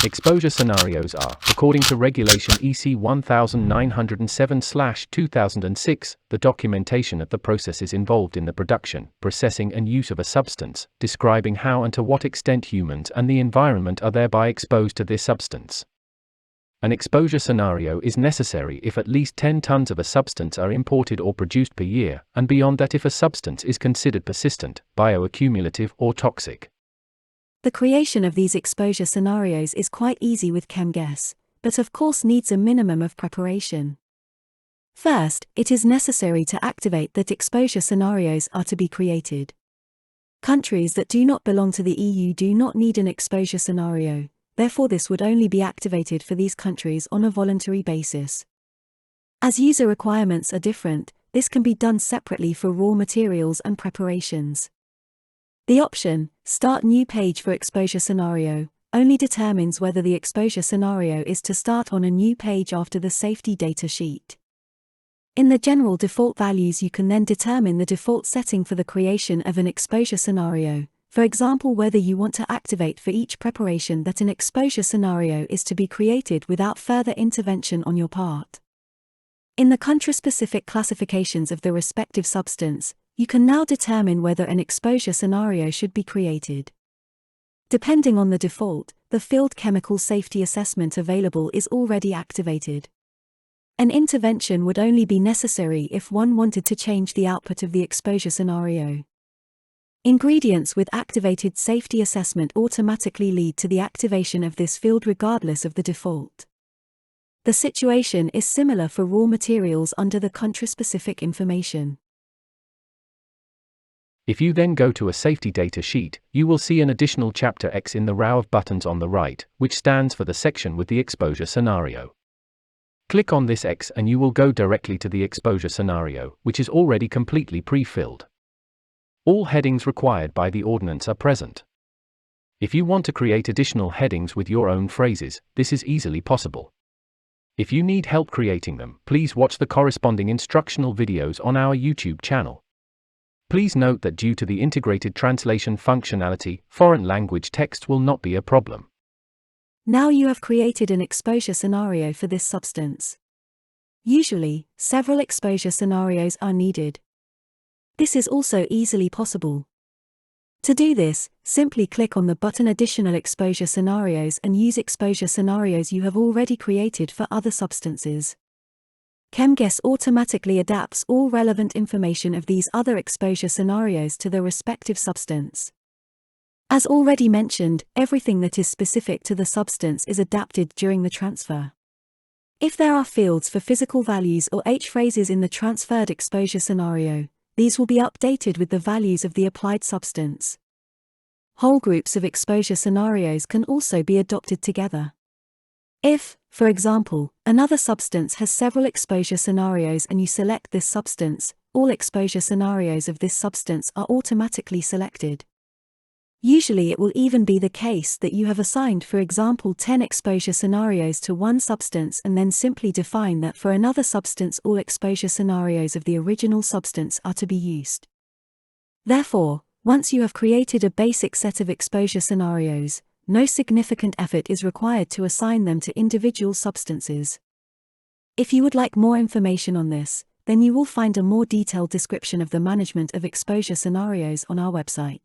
Exposure scenarios are, according to Regulation EC 1907/2006, the documentation of the processes involved in the production, processing and use of a substance, describing how and to what extent humans and the environment are thereby exposed to this substance. An exposure scenario is necessary if at least 10 tons of a substance are imported or produced per year, and beyond that if a substance is considered persistent, bioaccumulative, or toxic. The creation of these exposure scenarios is quite easy with ChemGes, but of course needs a minimum of preparation. First, it is necessary to activate that exposure scenarios are to be created. Countries that do not belong to the EU do not need an exposure scenario, therefore this would only be activated for these countries on a voluntary basis. As user requirements are different, this can be done separately for raw materials and preparations. The option, Start New Page for Exposure Scenario, only determines whether the exposure scenario is to start on a new page after the safety data sheet. In the general default values you can then determine the default setting for the creation of an exposure scenario, for example whether you want to activate for each preparation that an exposure scenario is to be created without further intervention on your part. In the country-specific classifications of the respective substance, you can now determine whether an exposure scenario should be created. Depending on the default, the field chemical safety assessment available is already activated. An intervention would only be necessary if one wanted to change the output of the exposure scenario. Ingredients with activated safety assessment automatically lead to the activation of this field regardless of the default. The situation is similar for raw materials under the country-specific information. If you then go to a safety data sheet, you will see an additional chapter X in the row of buttons on the right, which stands for the section with the exposure scenario. Click on this X and you will go directly to the exposure scenario, which is already completely pre-filled. All headings required by the ordinance are present. If you want to create additional headings with your own phrases, this is easily possible. If you need help creating them, please watch the corresponding instructional videos on our YouTube channel. Please note that due to the integrated translation functionality, foreign language text will not be a problem. Now you have created an exposure scenario for this substance. Usually, several exposure scenarios are needed. This is also easily possible. To do this, simply click on the button Additional Exposure Scenarios and use exposure scenarios you have already created for other substances. ChemGes automatically adapts all relevant information of these other exposure scenarios to the respective substance. As already mentioned, everything that is specific to the substance is adapted during the transfer. If there are fields for physical values or H-phrases in the transferred exposure scenario, these will be updated with the values of the applied substance. Whole groups of exposure scenarios can also be adopted together. If, for example, another substance has several exposure scenarios and you select this substance, all exposure scenarios of this substance are automatically selected. Usually it will even be the case that you have assigned, for example, 10 exposure scenarios to one substance and then simply define that for another substance all exposure scenarios of the original substance are to be used. Therefore, once you have created a basic set of exposure scenarios, no significant effort is required to assign them to individual substances. If you would like more information on this, then you will find a more detailed description of the management of exposure scenarios on our website.